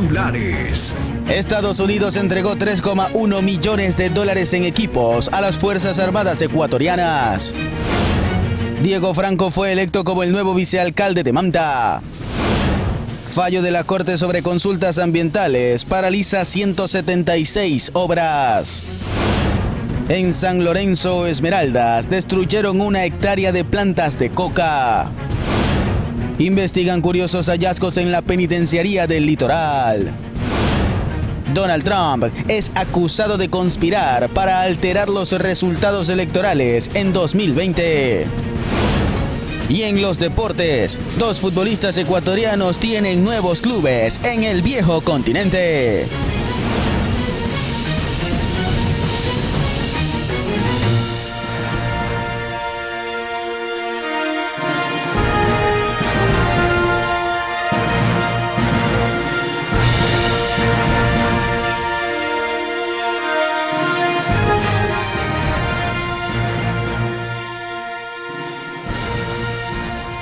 Titulares. Estados Unidos entregó $3,1 millones en equipos a las Fuerzas Armadas ecuatorianas. Diego Franco fue electo como el nuevo vicealcalde de Manta. Fallo de la Corte sobre consultas ambientales paraliza 176 obras. En San Lorenzo, Esmeraldas, destruyeron 1 hectárea de plantas de coca. Investigan curiosos hallazgos en la penitenciaría del Litoral. Donald Trump es acusado de conspirar para alterar los resultados electorales en 2020. Y en los deportes, 2 futbolistas ecuatorianos tienen nuevos clubes en el viejo continente.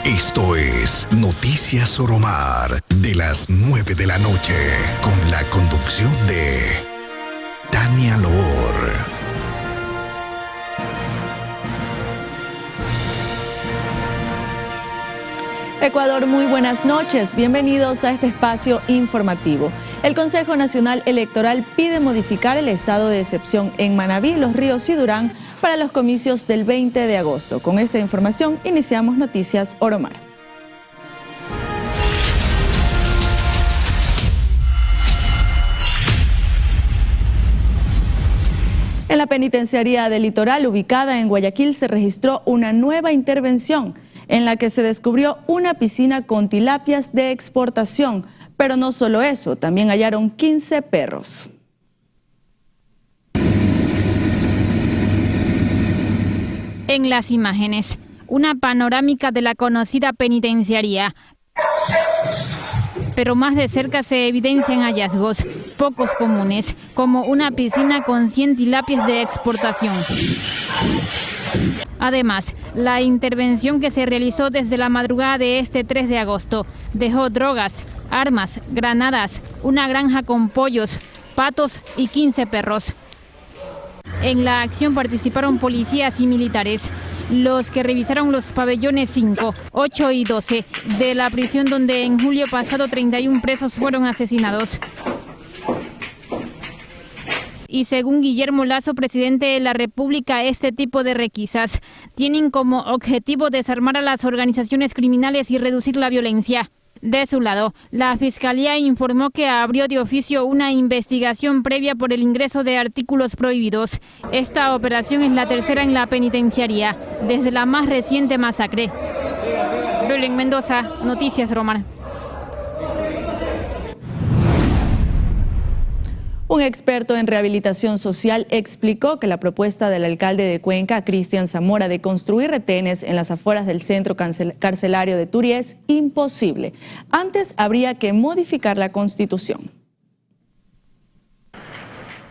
Esto es Noticias Soromar de las 9 de la noche con la conducción de Tania Lor. Ecuador, muy buenas noches. Bienvenidos a este espacio informativo. El Consejo Nacional Electoral pide modificar el estado de excepción en Manabí, Los Ríos y Durán para los comicios del 20 de agosto. Con esta información iniciamos Noticias Oromar. En la penitenciaría del Litoral, ubicada en Guayaquil, se registró una nueva intervención en la que se descubrió una piscina con tilapias de exportación. Pero no solo eso, también hallaron 15 perros. En las imágenes, una panorámica de la conocida penitenciaría. Pero más de cerca se evidencian hallazgos pocos comunes, como una piscina con 100 tilapias de exportación. Además, la intervención que se realizó desde la madrugada de este 3 de agosto dejó drogas, armas, granadas, una granja con pollos, patos y 15 perros. En la acción participaron policías y militares, los que revisaron los pabellones 5, 8 y 12 de la prisión donde en julio pasado 31 presos fueron asesinados. Y según Guillermo Lasso, presidente de la República, este tipo de requisas tienen como objetivo desarmar a las organizaciones criminales y reducir la violencia. De su lado, la Fiscalía informó que abrió de oficio una investigación previa por el ingreso de artículos prohibidos. Esta operación es la tercera en la penitenciaría, desde la más reciente masacre. Belén Mendoza, Noticias Romar. Un experto en rehabilitación social explicó que la propuesta del alcalde de Cuenca, Cristian Zamora, de construir retenes en las afueras del centro carcelario de Turi es imposible. Antes habría que modificar la Constitución.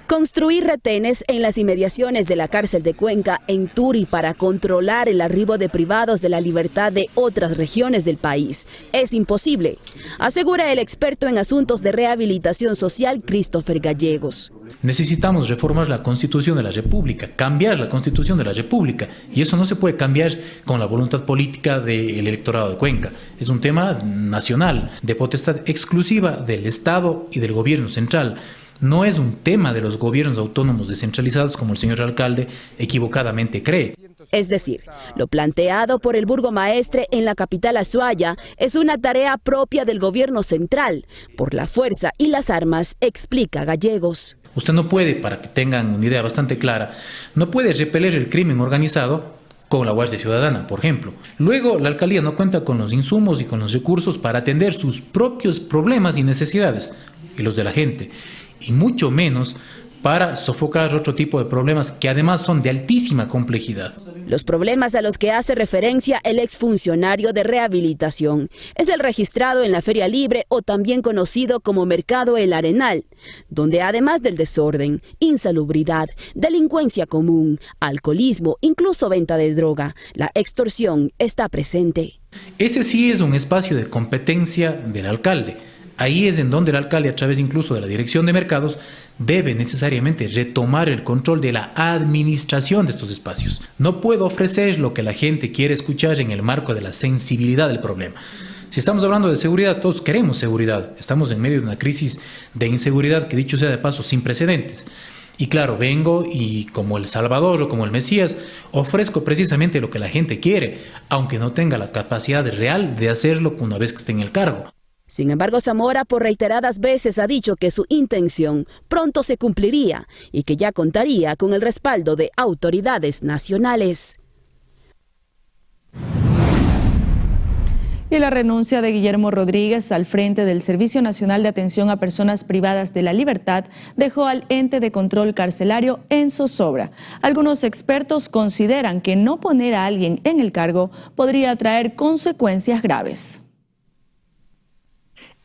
Construir retenes en las inmediaciones de la cárcel de Cuenca en Turi para controlar el arribo de privados de la libertad de otras regiones del país es imposible, asegura el experto en asuntos de rehabilitación social Christopher Gallegos. Necesitamos reformar la Constitución de la República, cambiar la Constitución de la República, y eso no se puede cambiar con la voluntad política del electorado de Cuenca. Es un tema nacional, de potestad exclusiva del Estado y del gobierno central. No es un tema de los gobiernos autónomos descentralizados como el señor alcalde equivocadamente cree. Es decir, lo planteado por el burgomaestre en la capital Azuaya es una tarea propia del gobierno central, por la fuerza y las armas, explica Gallegos. Usted no puede, para que tengan una idea bastante clara, no puede repeler el crimen organizado con la Guardia Ciudadana, por ejemplo. Luego, la alcaldía no cuenta con los insumos y con los recursos para atender sus propios problemas y necesidades, y los de la gente, y mucho menos para sofocar otro tipo de problemas que además son de altísima complejidad. Los problemas a los que hace referencia el exfuncionario de rehabilitación es el registrado en la Feria Libre o también conocido como Mercado El Arenal, donde además del desorden, insalubridad, delincuencia común, alcoholismo, incluso venta de droga, la extorsión está presente. Ese sí es un espacio de competencia del alcalde. Ahí es en donde el alcalde, a través incluso de la dirección de mercados, debe necesariamente retomar el control de la administración de estos espacios. No puedo ofrecer lo que la gente quiere escuchar en el marco de la sensibilidad del problema. Si estamos hablando de seguridad, todos queremos seguridad. Estamos en medio de una crisis de inseguridad que, dicho sea de paso, sin precedentes. Y claro, vengo y como el Salvador o como el Mesías, ofrezco precisamente lo que la gente quiere, aunque no tenga la capacidad real de hacerlo una vez que esté en el cargo. Sin embargo, Zamora por reiteradas veces ha dicho que su intención pronto se cumpliría y que ya contaría con el respaldo de autoridades nacionales. Y la renuncia de Guillermo Rodríguez al frente del Servicio Nacional de Atención a Personas Privadas de la Libertad dejó al ente de control carcelario en zozobra. Algunos expertos consideran que no poner a alguien en el cargo podría traer consecuencias graves.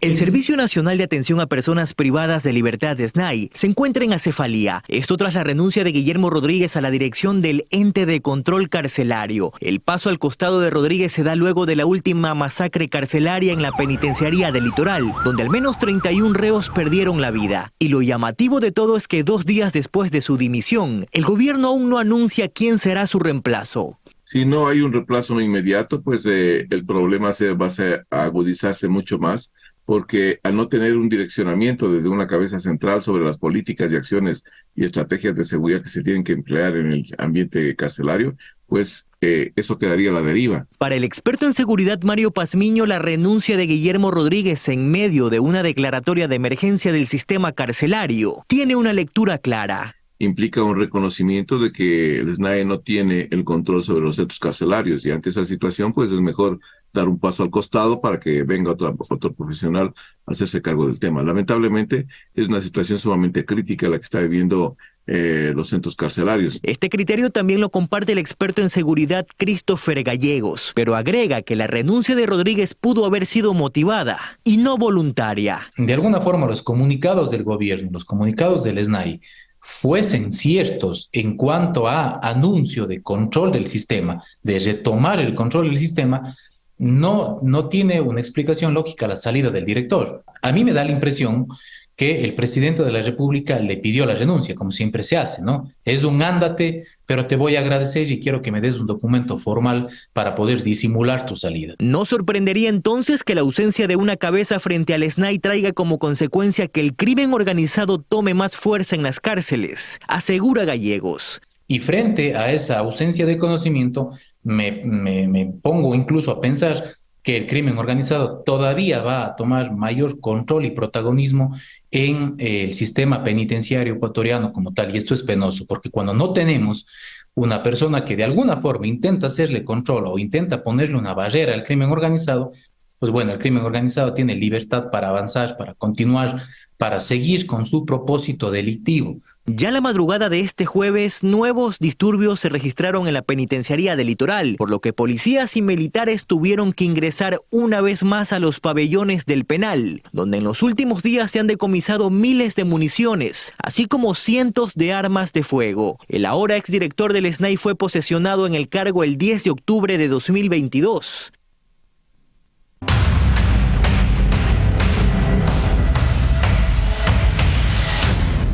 El Servicio Nacional de Atención a Personas Privadas de Libertad, SNAI, se encuentra en acefalía. Esto tras la renuncia de Guillermo Rodríguez a la dirección del ente de control carcelario. El paso al costado de Rodríguez se da luego de la última masacre carcelaria en la penitenciaría del Litoral, donde al menos 31 reos perdieron la vida. Y lo llamativo de todo es que 2 días después de su dimisión, el gobierno aún no anuncia quién será su reemplazo. Si no hay un reemplazo inmediato, pues el problema va a agudizarse mucho más, porque al no tener un direccionamiento desde una cabeza central sobre las políticas y acciones y estrategias de seguridad que se tienen que emplear en el ambiente carcelario, pues eso quedaría a la deriva. Para el experto en seguridad Mario Pazmiño, la renuncia de Guillermo Rodríguez en medio de una declaratoria de emergencia del sistema carcelario tiene una lectura clara. Implica un reconocimiento de que el SNAI no tiene el control sobre los centros carcelarios y ante esa situación pues es mejor dar un paso al costado para que venga otro profesional a hacerse cargo del tema. Lamentablemente es una situación sumamente crítica la que está viviendo los centros carcelarios. Este criterio también lo comparte el experto en seguridad Christopher Gallegos, pero agrega que la renuncia de Rodríguez pudo haber sido motivada y no voluntaria. De alguna forma los comunicados del gobierno, los comunicados del SNAI, fuesen ciertos en cuanto a anuncio de control del sistema, de retomar el control del sistema, no tiene una explicación lógica la salida del director. A mí me da la impresión que el presidente de la República le pidió la renuncia, como siempre se hace, ¿no? Es un ándate, pero te voy a agradecer y quiero que me des un documento formal para poder disimular tu salida. ¿No sorprendería entonces que la ausencia de una cabeza frente al SNAI traiga como consecuencia que el crimen organizado tome más fuerza en las cárceles? Asegura Gallegos. Y frente a esa ausencia de conocimiento, me pongo incluso a pensar que el crimen organizado todavía va a tomar mayor control y protagonismo en el sistema penitenciario ecuatoriano como tal. Y esto es penoso, porque cuando no tenemos una persona que de alguna forma intenta hacerle control o intenta ponerle una barrera al crimen organizado, pues bueno, el crimen organizado tiene libertad para avanzar, para continuar, para seguir con su propósito delictivo. Ya la madrugada de este jueves, nuevos disturbios se registraron en la penitenciaría del Litoral, por lo que policías y militares tuvieron que ingresar una vez más a los pabellones del penal, donde en los últimos días se han decomisado miles de municiones, así como cientos de armas de fuego. El ahora exdirector del SNAI fue posesionado en el cargo el 10 de octubre de 2022.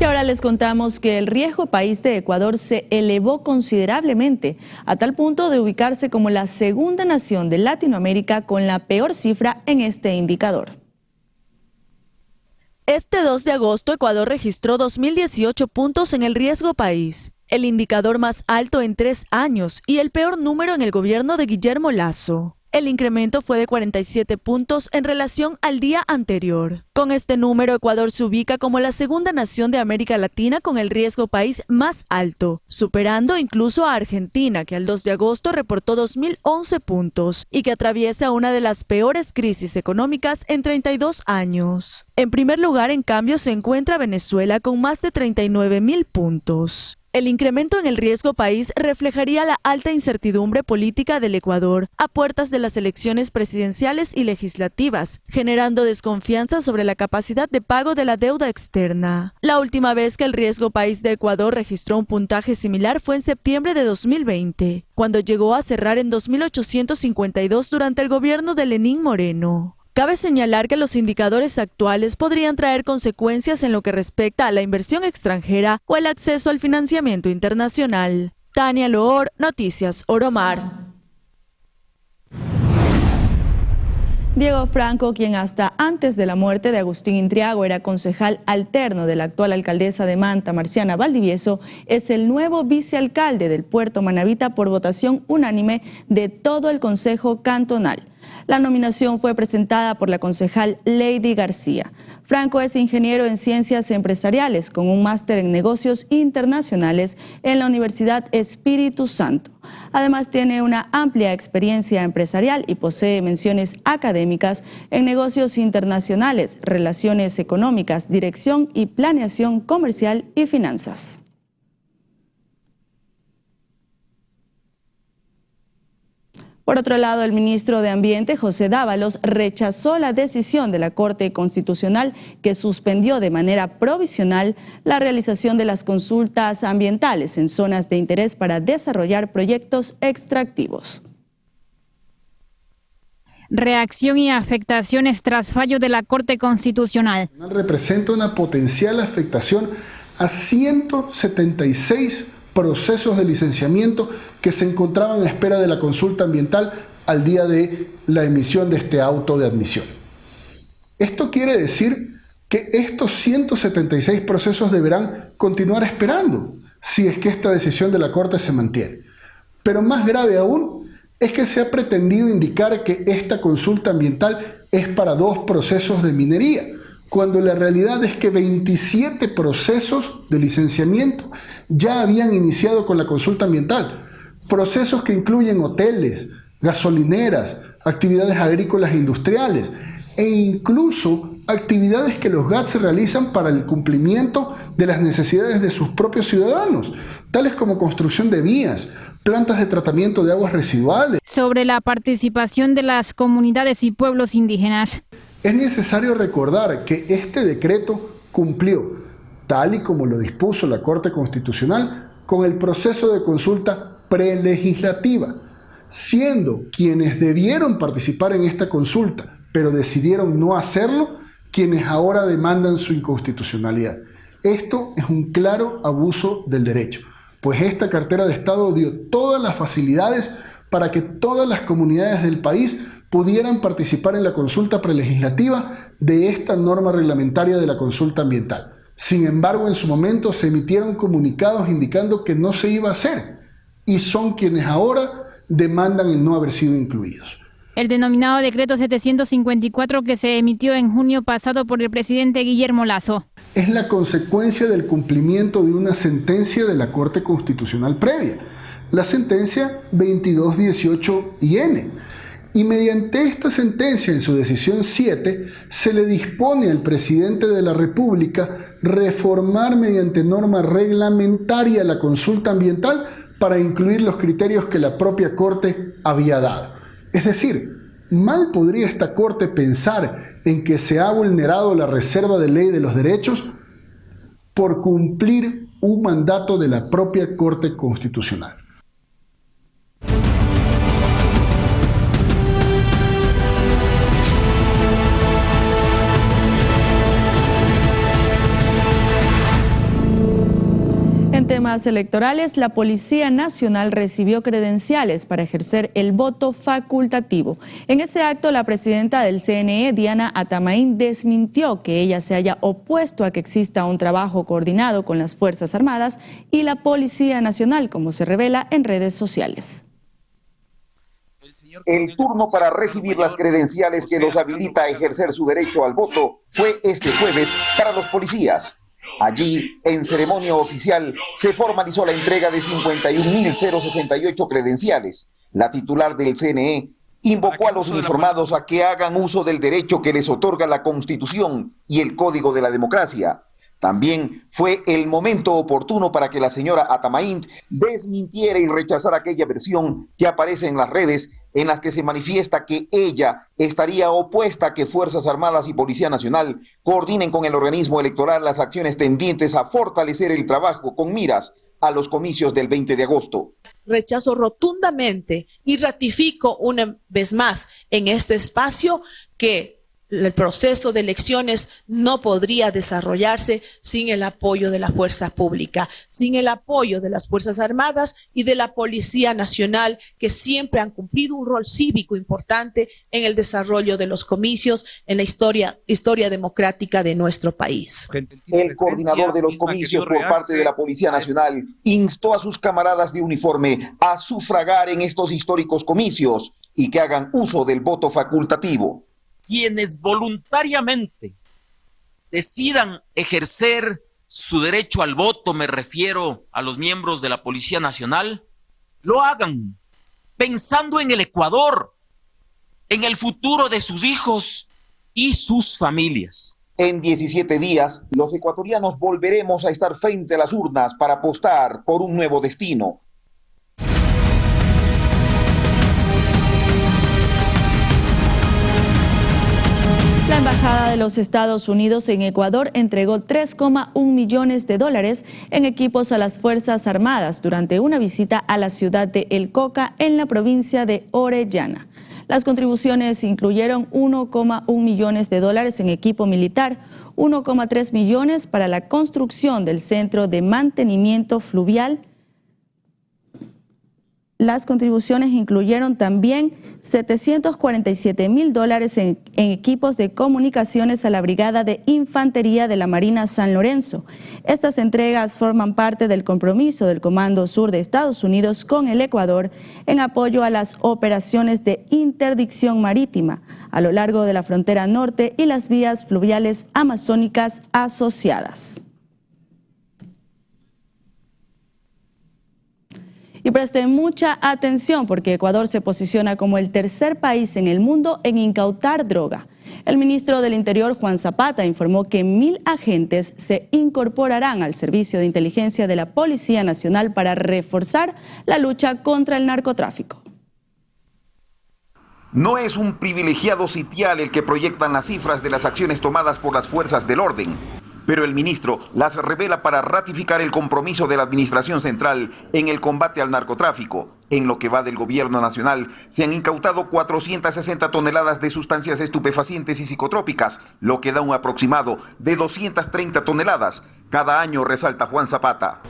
Y ahora les contamos que el riesgo país de Ecuador se elevó considerablemente, a tal punto de ubicarse como la segunda nación de Latinoamérica con la peor cifra en este indicador. Este 2 de agosto, Ecuador registró 2.018 puntos en el riesgo país, el indicador más alto en 3 años y el peor número en el gobierno de Guillermo Lasso. El incremento fue de 47 puntos en relación al día anterior. Con este número, Ecuador se ubica como la segunda nación de América Latina con el riesgo país más alto, superando incluso a Argentina, que al 2 de agosto reportó 2.011 puntos y que atraviesa una de las peores crisis económicas en 32 años. En primer lugar, en cambio, se encuentra Venezuela con más de 39.000 puntos. El incremento en el riesgo país reflejaría la alta incertidumbre política del Ecuador a puertas de las elecciones presidenciales y legislativas, generando desconfianza sobre la capacidad de pago de la deuda externa. La última vez que el riesgo país de Ecuador registró un puntaje similar fue en septiembre de 2020, cuando llegó a cerrar en 2.852 durante el gobierno de Lenín Moreno. Cabe señalar que los indicadores actuales podrían traer consecuencias en lo que respecta a la inversión extranjera o el acceso al financiamiento internacional. Tania Loor, Noticias Oromar. Diego Franco, quien hasta antes de la muerte de Agustín Intriago era concejal alterno de la actual alcaldesa de Manta, Marciana Valdivieso, es el nuevo vicealcalde del Puerto Manavita por votación unánime de todo el Consejo Cantonal. La nominación fue presentada por la concejal Lady García. Franco es ingeniero en ciencias empresariales con un máster en negocios internacionales en la Universidad Espíritu Santo. Además tiene una amplia experiencia empresarial y posee menciones académicas en negocios internacionales, relaciones económicas, dirección y planeación comercial y finanzas. Por otro lado, el ministro de Ambiente, José Dávalos, rechazó la decisión de la Corte Constitucional que suspendió de manera provisional la realización de las consultas ambientales en zonas de interés para desarrollar proyectos extractivos. Reacción y afectaciones tras fallo de la Corte Constitucional. Representa una potencial afectación a 176 procesos de licenciamiento que se encontraban a espera de la consulta ambiental al día de la emisión de este auto de admisión. Esto quiere decir que estos 176 procesos deberán continuar esperando si es que esta decisión de la Corte se mantiene. Pero más grave aún es que se ha pretendido indicar que esta consulta ambiental es para 2 procesos de minería, cuando la realidad es que 27 procesos de licenciamiento ya habían iniciado con la consulta ambiental. Procesos que incluyen hoteles, gasolineras, actividades agrícolas e industriales e incluso actividades que los GATS realizan para el cumplimiento de las necesidades de sus propios ciudadanos, tales como construcción de vías, plantas de tratamiento de aguas residuales. Sobre la participación de las comunidades y pueblos indígenas. Es necesario recordar que este decreto cumplió, tal y como lo dispuso la Corte Constitucional, con el proceso de consulta prelegislativa, siendo quienes debieron participar en esta consulta, pero decidieron no hacerlo, quienes ahora demandan su inconstitucionalidad. Esto es un claro abuso del derecho, pues esta cartera de Estado dio todas las facilidades para que todas las comunidades del país pudieran participar en la consulta prelegislativa de esta norma reglamentaria de la consulta ambiental. Sin embargo, en su momento se emitieron comunicados indicando que no se iba a hacer y son quienes ahora demandan el no haber sido incluidos. El denominado decreto 754 que se emitió en junio pasado por el presidente Guillermo Lasso. Es la consecuencia del cumplimiento de una sentencia de la Corte Constitucional previa, la sentencia 2218-IN. Y mediante esta sentencia, en su decisión 7, se le dispone al presidente de la República reformar mediante norma reglamentaria la consulta ambiental para incluir los criterios que la propia Corte había dado. Es decir, mal podría esta Corte pensar en que se ha vulnerado la reserva de ley de los derechos por cumplir un mandato de la propia Corte Constitucional. En temas electorales, la Policía Nacional recibió credenciales para ejercer el voto facultativo. En ese acto, la presidenta del CNE, Diana Atamaín, desmintió que ella se haya opuesto a que exista un trabajo coordinado con las Fuerzas Armadas y la Policía Nacional, como se revela en redes sociales. El turno para recibir las credenciales que los habilita a ejercer su derecho al voto fue este jueves para los policías. Allí, en ceremonia oficial, se formalizó la entrega de 51.068 credenciales. La titular del CNE invocó a los uniformados a que hagan uso del derecho que les otorga la Constitución y el Código de la Democracia. También fue el momento oportuno para que la señora Atamaín desmintiera y rechazara aquella versión que aparece en las redes en las que se manifiesta que ella estaría opuesta a que Fuerzas Armadas y Policía Nacional coordinen con el organismo electoral las acciones tendientes a fortalecer el trabajo con miras a los comicios del 20 de agosto. Rechazo rotundamente y ratifico una vez más en este espacio que el proceso de elecciones no podría desarrollarse sin el apoyo de la fuerza pública, sin el apoyo de las Fuerzas Armadas y de la Policía Nacional, que siempre han cumplido un rol cívico importante en el desarrollo de los comicios, en la historia democrática de nuestro país. El coordinador de los comicios por parte de la Policía Nacional instó a sus camaradas de uniforme a sufragar en estos históricos comicios y que hagan uso del voto facultativo. Quienes voluntariamente decidan ejercer su derecho al voto, me refiero a los miembros de la Policía Nacional, lo hagan pensando en el Ecuador, en el futuro de sus hijos y sus familias. En 17 días, los ecuatorianos volveremos a estar frente a las urnas para apostar por un nuevo destino. La Embajada de los Estados Unidos en Ecuador entregó 3,1 millones de dólares en equipos a las Fuerzas Armadas durante una visita a la ciudad de El Coca en la provincia de Orellana. Las contribuciones incluyeron 1,1 millones de dólares en equipo militar, 1,3 millones para la construcción del centro de mantenimiento fluvial. Las contribuciones incluyeron también $747,000 en equipos de comunicaciones a la Brigada de Infantería de la Marina San Lorenzo. Estas entregas forman parte del compromiso del Comando Sur de Estados Unidos con el Ecuador en apoyo a las operaciones de interdicción marítima a lo largo de la frontera norte y las vías fluviales amazónicas asociadas. Y presten mucha atención porque Ecuador se posiciona como el tercer país en el mundo en incautar droga. El ministro del Interior, Juan Zapata, informó que 1,000 agentes se incorporarán al servicio de inteligencia de la Policía Nacional para reforzar la lucha contra el narcotráfico. No es un privilegiado sitial el que proyectan las cifras de las acciones tomadas por las fuerzas del orden, pero el ministro las revela para ratificar el compromiso de la Administración Central en el combate al narcotráfico. En lo que va del gobierno nacional, se han incautado 460 toneladas de sustancias estupefacientes y psicotrópicas, lo que da un aproximado de 230 toneladas cada año, resalta Juan Zapata.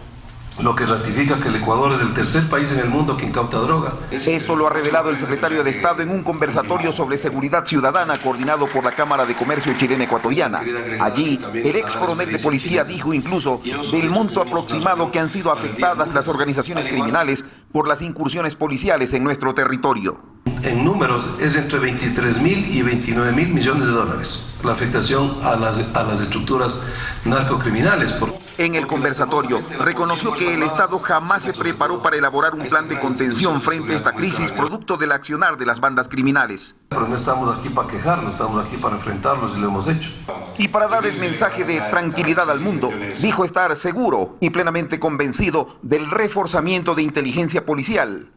Lo que ratifica que el Ecuador es el tercer país en el mundo que incauta droga. Esto lo ha revelado el secretario de Estado en un conversatorio sobre seguridad ciudadana coordinado por la Cámara de Comercio Chilena Ecuatoriana. Allí, el ex coronel de policía dijo incluso del monto aproximado que han sido afectadas las organizaciones criminales por las incursiones policiales en nuestro territorio. En números es entre 23.000 y 29.000 millones de dólares la afectación a las estructuras narcocriminales. En el conversatorio reconoció que el Estado jamás se preparó para elaborar un plan de contención frente a esta crisis producto del accionar de las bandas criminales. Pero no estamos aquí para quejarnos, estamos aquí para enfrentarlos y lo hemos hecho. Y para dar el mensaje de tranquilidad al mundo, dijo estar seguro y plenamente convencido del reforzamiento de inteligencia policial.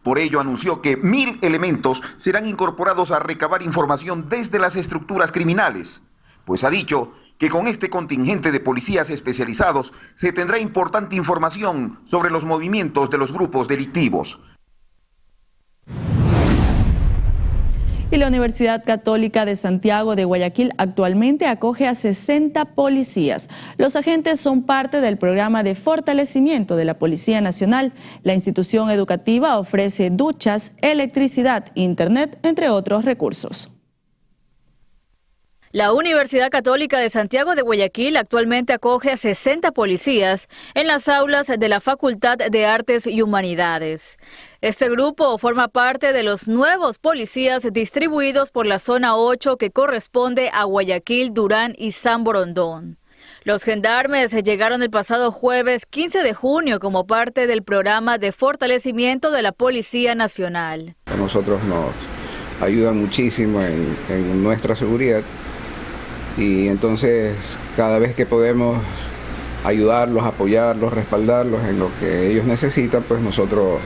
Por ello anunció que 1,000 elementos serán incorporados a recabar información desde las estructuras criminales, pues ha dicho que con este contingente de policías especializados se tendrá importante información sobre los movimientos de los grupos delictivos. Y la Universidad Católica de Santiago de Guayaquil actualmente acoge a 60 policías. Los agentes son parte del programa de fortalecimiento de la Policía Nacional. La institución educativa ofrece duchas, electricidad, internet, entre otros recursos. La Universidad Católica de Santiago de Guayaquil actualmente acoge a 60 policías en las aulas de la Facultad de Artes y Humanidades. Este grupo forma parte de los nuevos policías distribuidos por la Zona 8 que corresponde a Guayaquil, Durán y San Borondón. Los gendarmes llegaron el pasado jueves 15 de junio como parte del programa de fortalecimiento de la Policía Nacional. A nosotros nos ayudan muchísimo en nuestra seguridad. Y entonces cada vez que podemos ayudarlos, apoyarlos, respaldarlos en lo que ellos necesitan, pues nosotros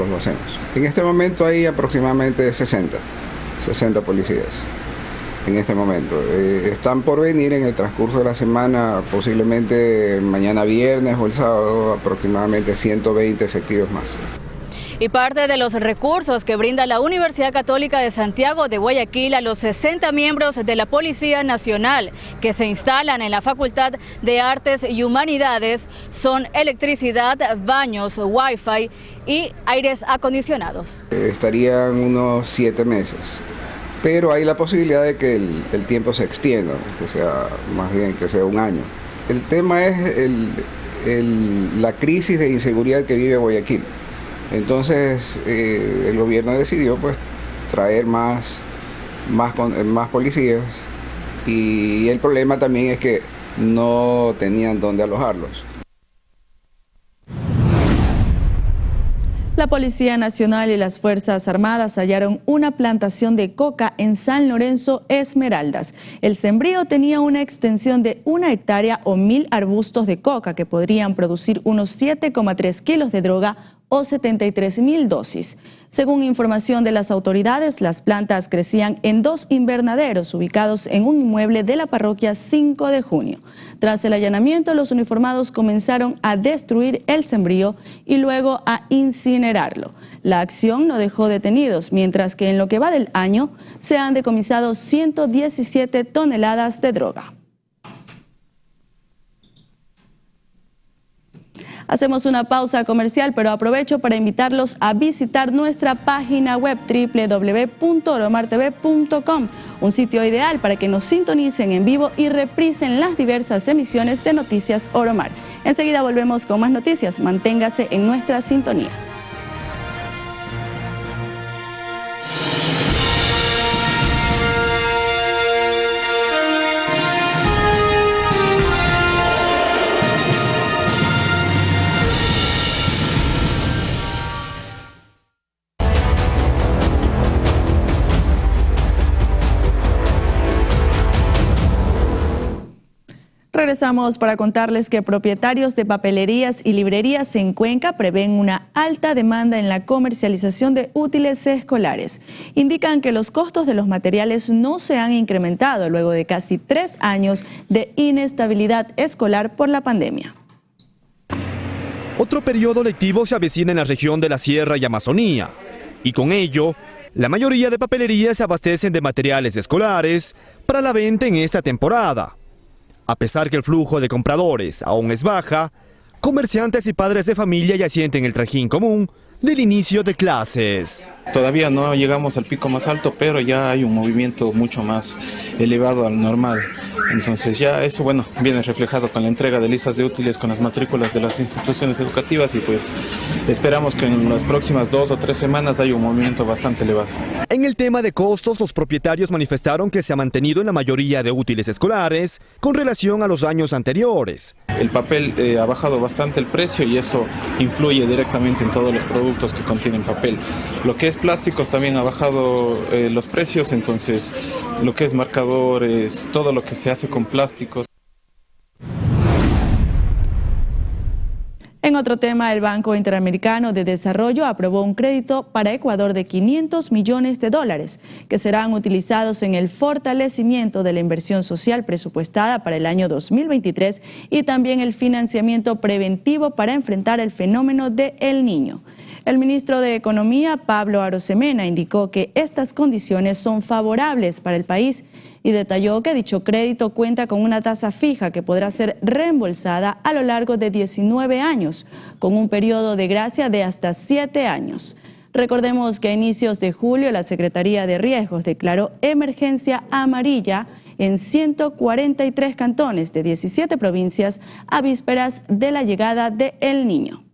lo hacemos. En este momento hay aproximadamente 60 policías en este momento. Están por venir en el transcurso de la semana, posiblemente mañana viernes o el sábado, aproximadamente 120 efectivos más. Y parte de los recursos que brinda la Universidad Católica de Santiago de Guayaquil a los 60 miembros de la Policía Nacional que se instalan en la Facultad de Artes y Humanidades son electricidad, baños, wifi y aires acondicionados. Estarían unos 7 meses, pero hay la posibilidad de que el tiempo se extienda, que sea más bien que sea un año. El tema es la crisis de inseguridad que vive Guayaquil. Entonces el gobierno decidió pues traer más policías, y el problema también es que no tenían dónde alojarlos. La Policía Nacional y las Fuerzas Armadas hallaron una plantación de coca en San Lorenzo, Esmeraldas. El sembrío tenía una extensión de 1 hectárea o 1000 arbustos de coca que podrían producir unos 7,3 kilos de droga o 73.000 dosis. Según información de las autoridades, las plantas crecían en 2 invernaderos ubicados en un inmueble de la parroquia 5 de junio. Tras el allanamiento, los uniformados comenzaron a destruir el sembrío y luego a incinerarlo. La acción no dejó detenidos, mientras que en lo que va del año se han decomisado 117 toneladas de droga. Hacemos una pausa comercial, pero aprovecho para invitarlos a visitar nuestra página web www.oromartv.com, un sitio ideal para que nos sintonicen en vivo y reprisen las diversas emisiones de Noticias Oromar. Enseguida volvemos con más noticias. Manténgase en nuestra sintonía. Regresamos para contarles que propietarios de papelerías y librerías en Cuenca prevén una alta demanda en la comercialización de útiles escolares. Indican que los costos de los materiales no se han incrementado luego de casi 3 años de inestabilidad escolar por la pandemia. Otro periodo lectivo se avecina en la región de la Sierra y Amazonía, y con ello, la mayoría de papelerías se abastecen de materiales escolares para la venta en esta temporada. A pesar que el flujo de compradores aún es baja, comerciantes y padres de familia ya sienten el trajín común del inicio de clases. Todavía no llegamos al pico más alto, pero ya hay un movimiento mucho más elevado al normal. Entonces ya eso, bueno, viene reflejado con la entrega de listas de útiles con las matrículas de las instituciones educativas, y pues esperamos que en las próximas 2 o 3 semanas haya un movimiento bastante elevado. En el tema de costos, los propietarios manifestaron que se ha mantenido en la mayoría de útiles escolares con relación a los años anteriores. El papel ha bajado bastante el precio y eso influye directamente en todos los productos que contienen papel. Lo que es plásticos también ha bajado los precios, entonces lo que es marcadores, todo lo que se hace con plásticos. En otro tema, el Banco Interamericano de Desarrollo aprobó un crédito para Ecuador de $500 millones que serán utilizados en el fortalecimiento de la inversión social presupuestada para el año 2023 y también el financiamiento preventivo para enfrentar el fenómeno de El Niño. El ministro de Economía, Pablo Arosemena, indicó que estas condiciones son favorables para el país y detalló que dicho crédito cuenta con una tasa fija que podrá ser reembolsada a lo largo de 19 años, con un periodo de gracia de hasta 7 años. Recordemos que a inicios de julio la Secretaría de Riesgos declaró emergencia amarilla en 143 cantones de 17 provincias a vísperas de la llegada de El Niño.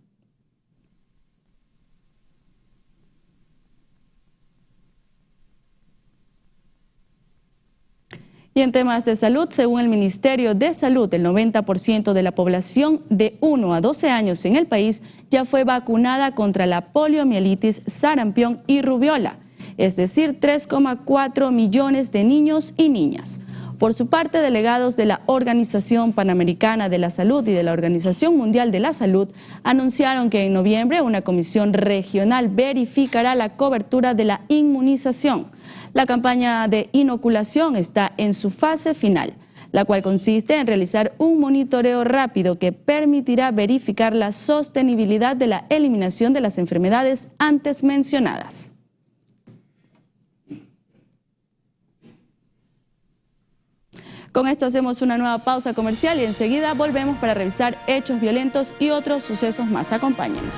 Y en temas de salud, según el Ministerio de Salud, el 90% de la población de 1 a 12 años en el país ya fue vacunada contra la poliomielitis, sarampión y rubiola, es decir, 3,4 millones de niños y niñas. Por su parte, delegados de la Organización Panamericana de la Salud y de la Organización Mundial de la Salud anunciaron que en noviembre una comisión regional verificará la cobertura de la inmunización. La campaña de inoculación está en su fase final. la cual consiste en realizar un monitoreo rápido que permitirá verificar la sostenibilidad de la eliminación de las enfermedades antes mencionadas. Con esto hacemos una nueva pausa comercial y enseguida volvemos para revisar hechos violentos y otros sucesos más. Acompáñenos.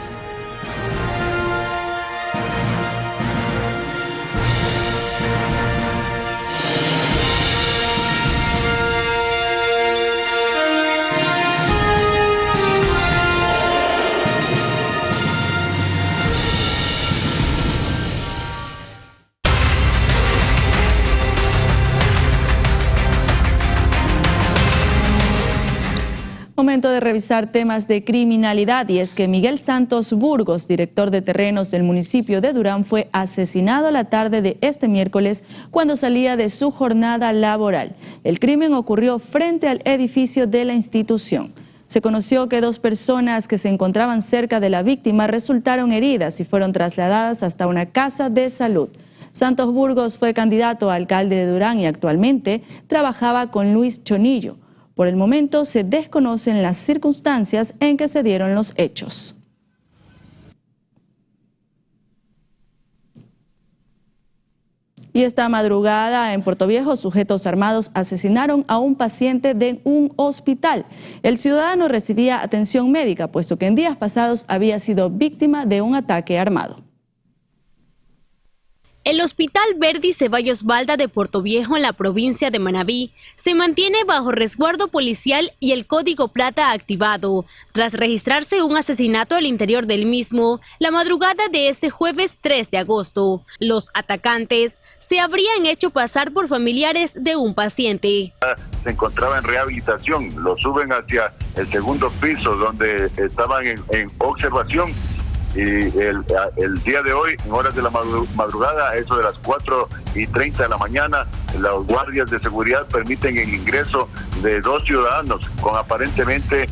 Momento de revisar temas de criminalidad, y es que Miguel Santos Burgos, director de terrenos del municipio de Durán, fue asesinado la tarde de este miércoles cuando salía de su jornada laboral. El crimen ocurrió frente al edificio de la institución. Se conoció que 2 personas que se encontraban cerca de la víctima resultaron heridas y fueron trasladadas hasta una casa de salud. Santos Burgos fue candidato a alcalde de Durán y actualmente trabajaba con Luis Chonillo. Por el momento se desconocen las circunstancias en que se dieron los hechos. Y esta madrugada en Puerto Viejo, sujetos armados asesinaron a un paciente de un hospital. El ciudadano recibía atención médica, puesto que en días pasados había sido víctima de un ataque armado. El Hospital Verdi Ceballos Balda de Puerto Viejo, en la provincia de Manabí, se mantiene bajo resguardo policial y el código plata activado, tras registrarse un asesinato al interior del mismo la madrugada de este jueves 3 de agosto. Los atacantes se habrían hecho pasar por familiares de un paciente. Se encontraba en rehabilitación, lo suben hacia el segundo piso donde estaban en observación. Y el día de hoy, en horas de la madrugada, a eso de las 4:30 de la mañana, los guardias de seguridad permiten el ingreso de 2 ciudadanos con aparentemente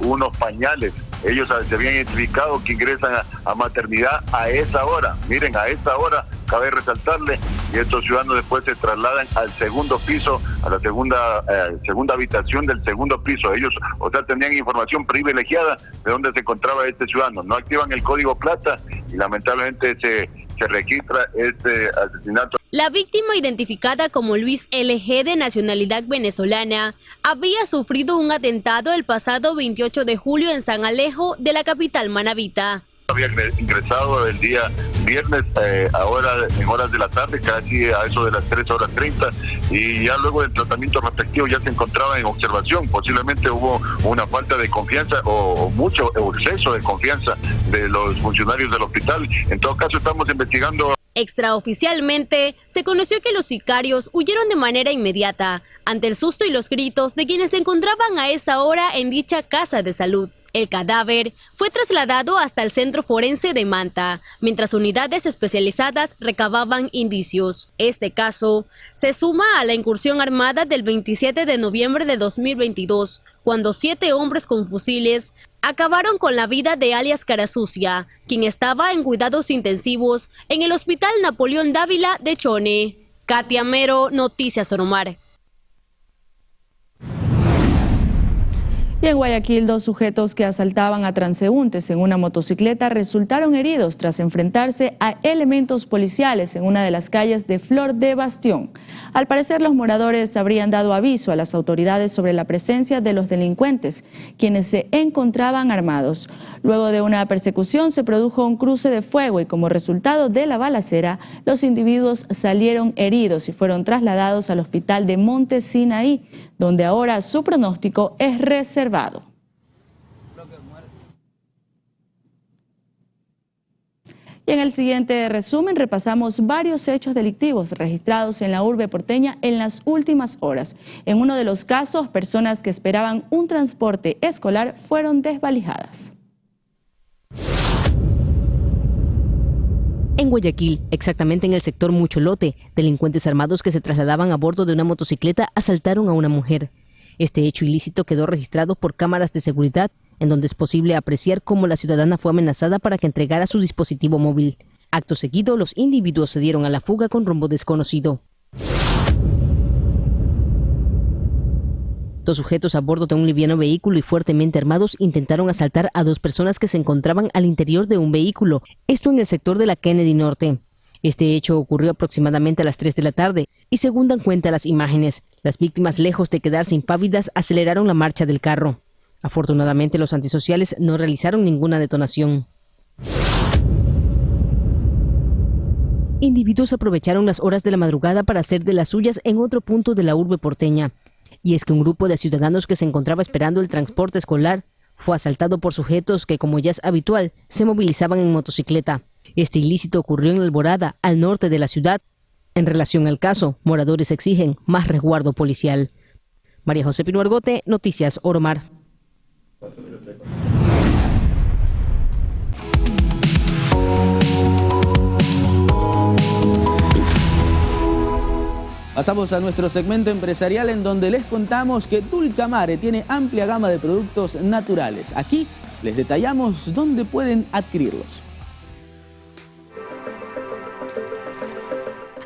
unos pañales. Ellos se habían identificado que ingresan a maternidad a esa hora. Miren, a esa hora, cabe resaltarle, y estos ciudadanos después se trasladan al segundo piso, a la segunda habitación del segundo piso. Ellos, o sea, tenían información privilegiada de dónde se encontraba este ciudadano. No activan el código plata y lamentablemente se registra este asesinato. La víctima, identificada como Luis LG, de nacionalidad venezolana, había sufrido un atentado el pasado 28 de julio en San Alejo de la capital manabita. Había ingresado el día viernes, ahora en horas de la tarde, casi a eso de las 3:30, y ya luego del tratamiento respectivo ya se encontraba en observación. Posiblemente hubo una falta de confianza o mucho exceso de confianza de los funcionarios del hospital. En todo caso, estamos investigando. Extraoficialmente, se conoció que los sicarios huyeron de manera inmediata ante el susto y los gritos de quienes se encontraban a esa hora en dicha casa de salud. El cadáver fue trasladado hasta el Centro Forense de Manta, mientras unidades especializadas recababan indicios. Este caso se suma a la incursión armada del 27 de noviembre de 2022, cuando 7 hombres con fusiles acabaron con la vida de alias Carasucia, quien estaba en cuidados intensivos en el Hospital Napoleón Dávila de Chone. Katia Mero, Noticias Soromar. Y en Guayaquil, 2 sujetos que asaltaban a transeúntes en una motocicleta resultaron heridos tras enfrentarse a elementos policiales en una de las calles de Flor de Bastión. Al parecer, los moradores habrían dado aviso a las autoridades sobre la presencia de los delincuentes, quienes se encontraban armados. Luego de una persecución se produjo un cruce de fuego y como resultado de la balacera, los individuos salieron heridos y fueron trasladados al hospital de Monte Sinaí, donde ahora su pronóstico es reservado. Y en el siguiente resumen repasamos varios hechos delictivos registrados en la urbe porteña en las últimas horas. En uno de los casos, personas que esperaban un transporte escolar fueron desvalijadas. En Guayaquil, exactamente en el sector Mucholote, delincuentes armados que se trasladaban a bordo de una motocicleta asaltaron a una mujer. Este hecho ilícito quedó registrado por cámaras de seguridad, en donde es posible apreciar cómo la ciudadana fue amenazada para que entregara su dispositivo móvil. Acto seguido, los individuos se dieron a la fuga con rumbo desconocido. 2 sujetos a bordo de un liviano vehículo y fuertemente armados intentaron asaltar a 2 personas que se encontraban al interior de un vehículo, esto en el sector de la Kennedy Norte. Este hecho ocurrió aproximadamente a las 3 de la tarde y según dan cuenta las imágenes, las víctimas, lejos de quedarse impávidas, aceleraron la marcha del carro. Afortunadamente, los antisociales no realizaron ninguna detonación. Individuos aprovecharon las horas de la madrugada para hacer de las suyas en otro punto de la urbe porteña. Y es que un grupo de ciudadanos que se encontraba esperando el transporte escolar fue asaltado por sujetos que, como ya es habitual, se movilizaban en motocicleta. Este ilícito ocurrió en La Alborada, al norte de la ciudad. En relación al caso, moradores exigen más resguardo policial. María José Pino Argote, Noticias Oromar. Pasamos a nuestro segmento empresarial en donde les contamos que Dulcamare tiene amplia gama de productos naturales. Aquí les detallamos dónde pueden adquirirlos.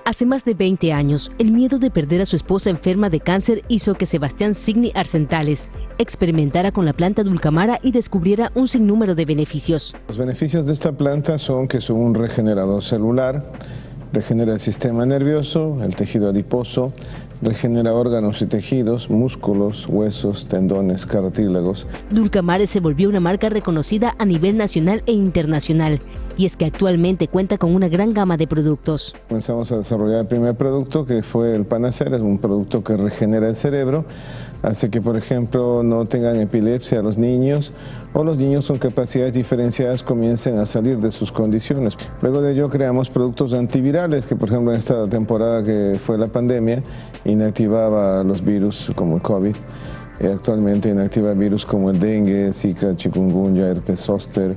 Hace más de 20 años, el miedo de perder a su esposa enferma de cáncer hizo que Sebastián Signi Arcentales experimentara con la planta Dulcamara y descubriera un sinnúmero de beneficios. Los beneficios de esta planta son que son un regenerador celular, regenera el sistema nervioso, el tejido adiposo, regenera órganos y tejidos, músculos, huesos, tendones, cartílagos. Dulcamare se volvió una marca reconocida a nivel nacional e internacional, y es que actualmente cuenta con una gran gama de productos. Comenzamos a desarrollar el primer producto, que fue el Panacer, es un producto que regenera el cerebro, hace que, por ejemplo, no tengan epilepsia los niños, o los niños con capacidades diferenciadas comiencen a salir de sus condiciones. Luego de ello creamos productos antivirales, que por ejemplo en esta temporada que fue la pandemia, inactivaba los virus como el COVID. Actualmente inactiva virus como el dengue, zika, chikungunya, herpes zóster,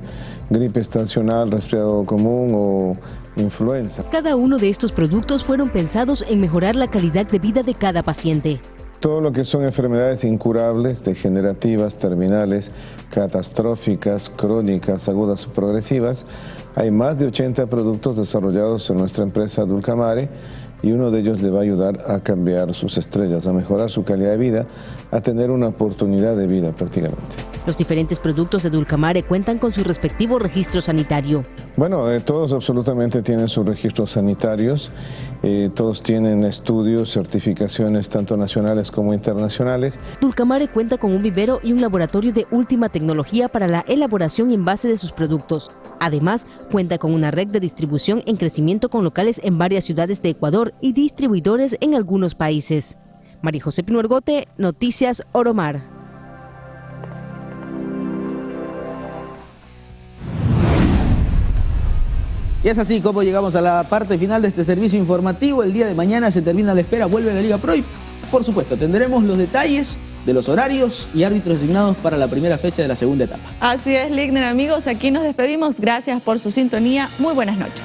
gripe estacional, resfriado común o influenza. Cada uno de estos productos fueron pensados en mejorar la calidad de vida de cada paciente. Todo lo que son enfermedades incurables, degenerativas, terminales, catastróficas, crónicas, agudas o progresivas, hay más de 80 productos desarrollados en nuestra empresa Dulcamare y uno de ellos le va a ayudar a cambiar sus estrellas, a mejorar su calidad de vida, a tener una oportunidad de vida prácticamente. Los diferentes productos de Dulcamare cuentan con su respectivo registro sanitario. Bueno, todos absolutamente tienen sus registros sanitarios, todos tienen estudios, certificaciones tanto nacionales como internacionales. Dulcamare cuenta con un vivero y un laboratorio de última tecnología para la elaboración y envase de sus productos. Además, cuenta con una red de distribución en crecimiento con locales en varias ciudades de Ecuador y distribuidores en algunos países. María José Pino Argote, Noticias Oromar. Y es así como llegamos a la parte final de este servicio informativo. El día de mañana se termina la espera, vuelve la Liga Pro y, por supuesto, tendremos los detalles de los horarios y árbitros designados para la primera fecha de la segunda etapa. Así es, Ligner, amigos, aquí nos despedimos. Gracias por su sintonía. Muy buenas noches.